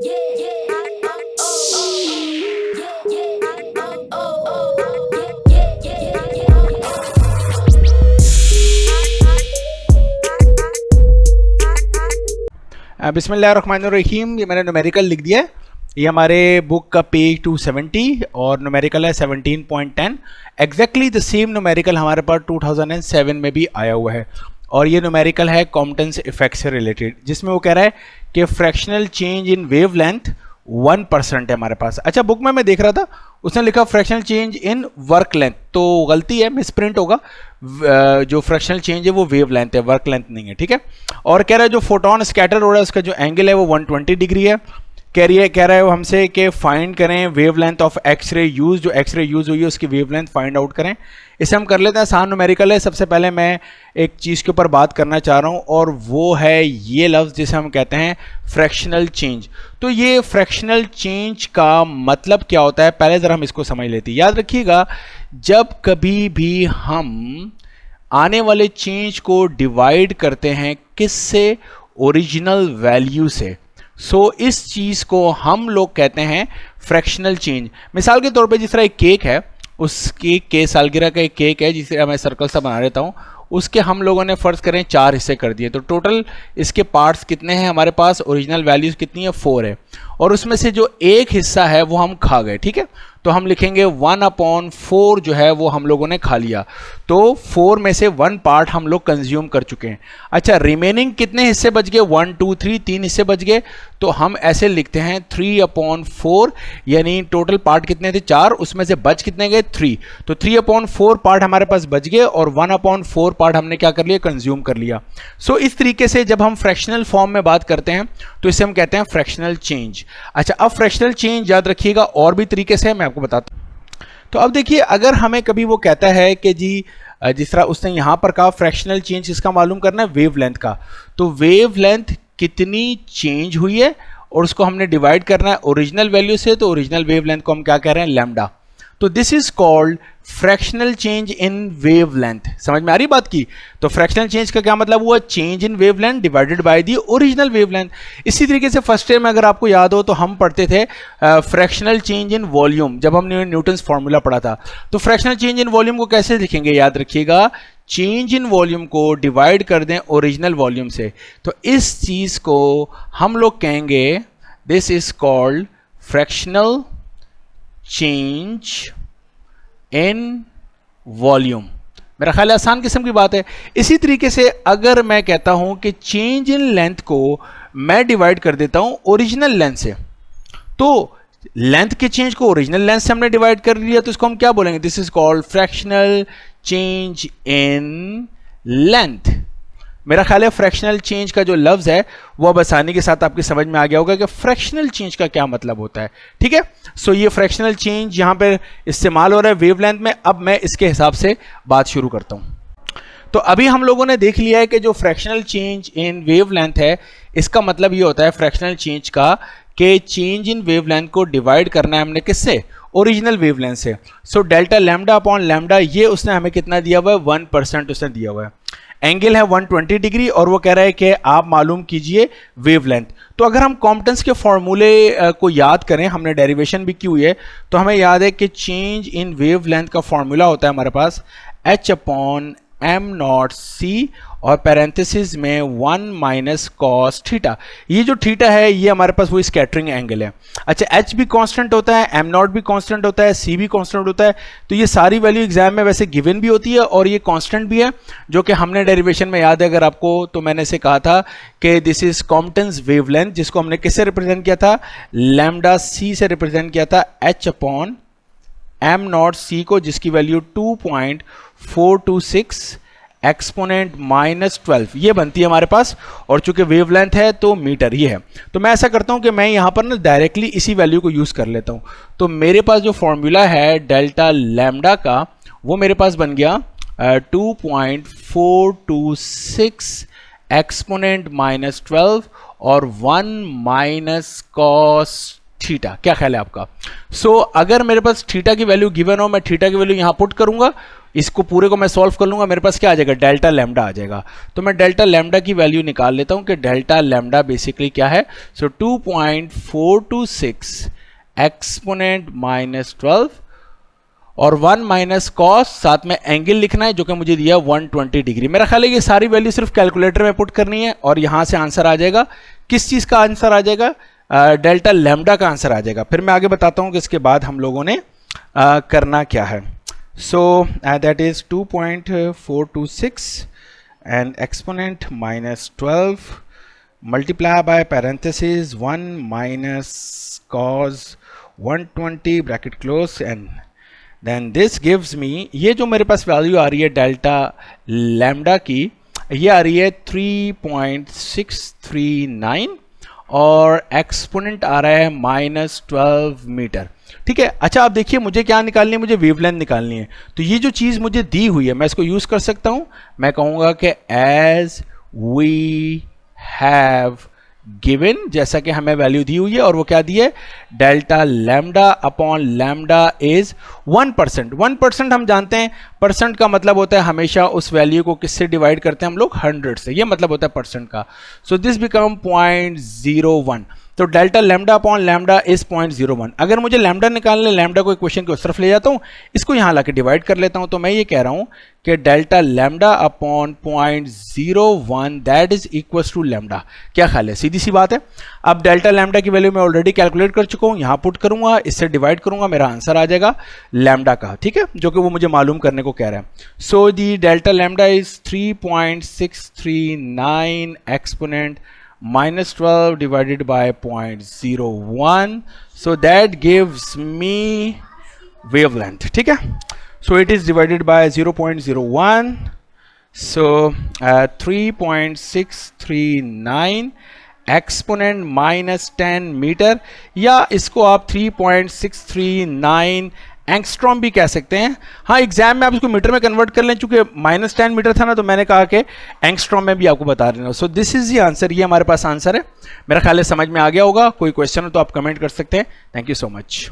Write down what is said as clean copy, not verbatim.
बिस्मिल्लाहिर्रहमानिर्रहीम। ये मैंने न्यूमेरिकल लिख दिया है। ये हमारे बुक का पेज 270 और न्यूमेरिकल है 17.10। एग्जैक्टली द सेम न्यूमेरिकल हमारे पास 2007 में भी आया हुआ है और ये न्यूमेरिकल है कॉम्पटेंस इफेक्ट से रिलेटेड, जिसमें वो कह रहा है कि फ्रैक्शनल चेंज इन वेवलेंथ 1% है हमारे पास। अच्छा, बुक में मैं देख रहा था उसने लिखा fractional change in work length, तो गलती है, मिसप्रिंट होगा। जो फ्रैक्शनल चेंज है वो वेव लेंथ है, वर्क लेंथ नहीं है, ठीक है। और कह रहा है जो फोटोन स्कैटर हो रहा है उसका जो एंगल है वो 120 डिग्री है। कह रहा है वो हमसे कि फाइंड करें वेवलेंथ ऑफ एक्सरे यूज, जो एक्सरे यूज हुई है उसकी वेवलेंथ फाइंड आउट करें। इसे हम कर लेते हैं, आसान न्यूमेरिकल है। सबसे पहले मैं एक चीज़ के ऊपर बात करना चाह रहा हूँ और वो है ये लफ्ज़ जिसे हम कहते हैं फ्रैक्शनल चेंज। तो ये फ्रैक्शनल चेंज का मतलब क्या होता है, पहले ज़रा हम इसको समझ लेते हैं। याद रखिएगा, जब कभी भी हम आने वाले चेंज को डिवाइड करते हैं किससे, ओरिजिनल वैल्यू से, इस चीज़ को हम लोग कहते हैं फ्रैक्शनल चेंज। मिसाल के तौर पे जिस तरह एक केक है, उस केक के सालगिरह का एक केक है जिसे मैं सर्कल सा बना देता हूँ, उसके हम लोगों ने फ़र्ज़ करें 4 हिस्से कर दिए, तो टोटल इसके पार्ट्स कितने हैं हमारे पास, ओरिजिनल वैल्यूज़ कितनी है, 4 है। और उसमें से जो एक हिस्सा है वो हम खा गए, ठीक है, तो हम लिखेंगे 1/4 जो है वो हम लोगों ने खा लिया, तो 4 में से 1 पार्ट हम लोग कंज्यूम कर चुके हैं। अच्छा, रिमेनिंग कितने हिस्से बच गए, 1 2 3, 3 हिस्से बच गए, तो हम ऐसे लिखते हैं 3/4, यानी टोटल पार्ट कितने थे, 4, उसमें से बच कितने गए, 3, तो 3/4 पार्ट हमारे पास बच गए और 1/4 पार्ट हमने क्या कर लिया, कंज्यूम कर लिया। इस तरीके से जब हम फ्रैक्शनल फॉर्म में बात करते हैं तो इसे हम कहते हैं फ्रैक्शनल चेंज। अच्छा, अब फ्रैक्शनल चेंज याद रखिएगा और भी तरीके से मैं आपको बताता हूं। तो अब देखिए, अगर हमें कभी वो कहता है कि जी जिस तरह उसने यहां पर कहा फ्रैक्शनल चेंज किसका मालूम करना है, वेवलेंथ का, तो वेवलेंथ कितनी चेंज हुई है और उसको हमने डिवाइड करना है ओरिजिनल वैल्यू से, तो ओरिजिनल वेवलेंथ को हम क्या कह रहे हैं, लैम्डा। तो this is called fractional change in wavelength. समझ में आ रही बात की? तो फ्रैक्शनल चेंज का क्या मतलब हुआ, change in wavelength divided by the original wavelength. इसी तरीके से फर्स्ट ईयर में अगर आपको याद हो तो हम पढ़ते थे फ्रैक्शनल चेंज इन वॉल्यूम, जब हमने न्यूटन्स फॉर्मूला पढ़ा था। तो फ्रैक्शनल चेंज इन वॉल्यूम को कैसे लिखेंगे, याद रखिएगा, चेंज इन वॉल्यूम को डिवाइड कर दें ओरिजिनल वॉल्यूम से, तो इस चीज को हम लोग कहेंगे this is called fractional change in volume. मेरा ख्याल है आसान किस्म की बात है। इसी तरीके से अगर मैं कहता हूं कि चेंज इन लेंथ को मैं डिवाइड कर देता हूं ओरिजिनल लेंथ से, तो लेंथ के चेंज को ओरिजिनल लेंथ से हमने डिवाइड कर लिया, तो इसको हम क्या बोलेंगे, this is called fractional change in length. मेरा ख्याल है फ्रैक्शनल चेंज का जो लफ्ज है वो अब आसानी के साथ आपकी समझ में आ गया होगा कि फ्रैक्शनल चेंज का क्या मतलब होता है, ठीक है। ये फ्रैक्शनल चेंज यहां पर इस्तेमाल हो रहा है वेवलेंथ में। अब मैं इसके हिसाब से बात शुरू करता हूं। तो अभी हम लोगों ने देख लिया है कि जो फ्रैक्शनल चेंज इन वेवलेंथ है, इसका मतलब ये होता है फ्रैक्शनल चेंज का कि चेंज इन वेवलेंथ को डिवाइड करना है हमने किससे, ओरिजिनल वेवलेंथ से। डेल्टा लैम्डा अपॉन लैम्डा, ये उसने हमें कितना दिया हुआ है, 1% उसने दिया हुआ है। एंगल है 120 डिग्री और वो कह रहा है कि आप मालूम कीजिए वेवलेंथ। तो अगर हम कॉम्पटेंस के फॉर्मूले को याद करें, हमने डेरिवेशन भी की हुई है, तो हमें याद है कि चेंज इन वेवलेंथ का फॉर्मूला होता है हमारे पास H/m0c और पैरेंथेसिस में 1 - cos थीटा। ये जो थीटा है ये हमारे पास वही स्कैटरिंग एंगल है। अच्छा, H भी कांस्टेंट होता है, m0 भी कांस्टेंट होता है, C भी कांस्टेंट होता है, तो ये सारी वैल्यू एग्जाम में वैसे गिवन भी होती है और ये कांस्टेंट भी है, जो कि हमने डेरिवेशन में याद है अगर आपको, तो मैंने से कहा था कि दिस इज कॉम्पटेंस वेवलेंथ, जिसको हमने किससे रिप्रेजेंट किया था, लैम्डा c से रिप्रेजेंट किया था, H/m0c को, जिसकी वैल्यू 2.426 एक्सपोनेंट -12 ये बनती है हमारे पास, और चूंकि वेवलेंथ है तो मीटर ये है। तो मैं ऐसा करता हूं कि मैं यहां पर ना डायरेक्टली इसी वैल्यू को यूज कर लेता हूं। तो मेरे पास जो फॉर्मूला है डेल्टा लैम्डा का, वो मेरे पास बन गया 2.426 एक्सपोनेंट -12 और 1 - cos थीटा। क्या ख्याल है आपका? अगर मेरे पास थीटा की वैल्यू गिवन हो, मैं थीटा की वैल्यू यहां पुट करूंगा इसको पूरे को मैं सॉल्व कर लूँगा, मेरे पास क्या आ जाएगा, डेल्टा लैम्डा आ जाएगा। तो मैं डेल्टा लैम्डा की वैल्यू निकाल लेता हूँ कि डेल्टा लैम्डा बेसिकली क्या है। सो 2.426 एक्सपोनेंट -12 और 1 माइनस कॉस, साथ में एंगल लिखना है जो कि मुझे दिया 120 डिग्री। मेरा ख्याल है ये सारी वैल्यू सिर्फ कैलकुलेटर में पुट करनी है और यहां से आंसर आ जाएगा। किस चीज का आंसर आ जाएगा, डेल्टा लैम्डा का आंसर आ जाएगा। फिर मैं आगे बताता हूं कि इसके बाद हम लोगों ने करना क्या है। So that is 2.426 and exponent -12 multiply by parenthesis 1 minus cos 120 bracket close and then this gives me, ये जो मेरे पास वैल्यू आ रही है डेल्टा लैम्डा की, ये आ रही है 3.639 और एक्सपोनेंट आ रहा है -12 मीटर। ठीक है। अच्छा आप देखिए मुझे क्या निकालनी है, मुझे वेवलेंथ निकालनी है। तो ये जो चीज़ मुझे दी हुई है मैं इसको यूज़ कर सकता हूँ। मैं कहूँगा कि एज वी हैव गिवन, जैसा कि हमें वैल्यू दी हुई है, और वो क्या दी है, delta lambda upon lambda is 1%। 1% हम जानते हैं, परसेंट का मतलब होता है हमेशा उस वैल्यू को किससे डिवाइड करते हैं हम लोग, 100 से, ये मतलब होता है परसेंट का। So this become 0.01। तो delta lambda upon lambda is 0.01। अगर मुझे लैम्डा निकालने, लैम्डा को इक्वेशन की उस तरफ ले जाता हूँ, इसको यहाँ लाके डिवाइड कर लेता हूँ, तो मैं ये कह रहा हूँ कि delta lambda upon 0.01 that is equal to lambda. क्या ख्याल है, सीधी सी बात है। अब डेल्टा लैम्डा की वैल्यू मैं ऑलरेडी कैलकुलेट कर चुका हूँ, यहाँ पुट करूंगा, इससे डिवाइड करूंगा, मेरा आंसर आ जाएगा लैम्डा का। ठीक है, जो कि वो मुझे मालूम करने को कह रहा है। So the delta lambda is 3.639 exponent -12 divided by 0.01, so that gives me wavelength. ठीक है, so it is divided by 0.01, so 3.639 exponent -10 metre, या इसको आप 3.639 एंगस्ट्रॉम भी कह सकते हैं। हाँ, एग्जाम में आप इसको मीटर में कन्वर्ट कर लें, चूंकि -10 मीटर था ना, तो मैंने कहा कि एंगस्ट्रॉम में भी आपको बता रहे हो। So this is the answer, ये हमारे पास आंसर है। मेरा ख्याल है समझ में आ गया होगा। कोई क्वेश्चन हो तो आप कमेंट कर सकते हैं। Thank you so much.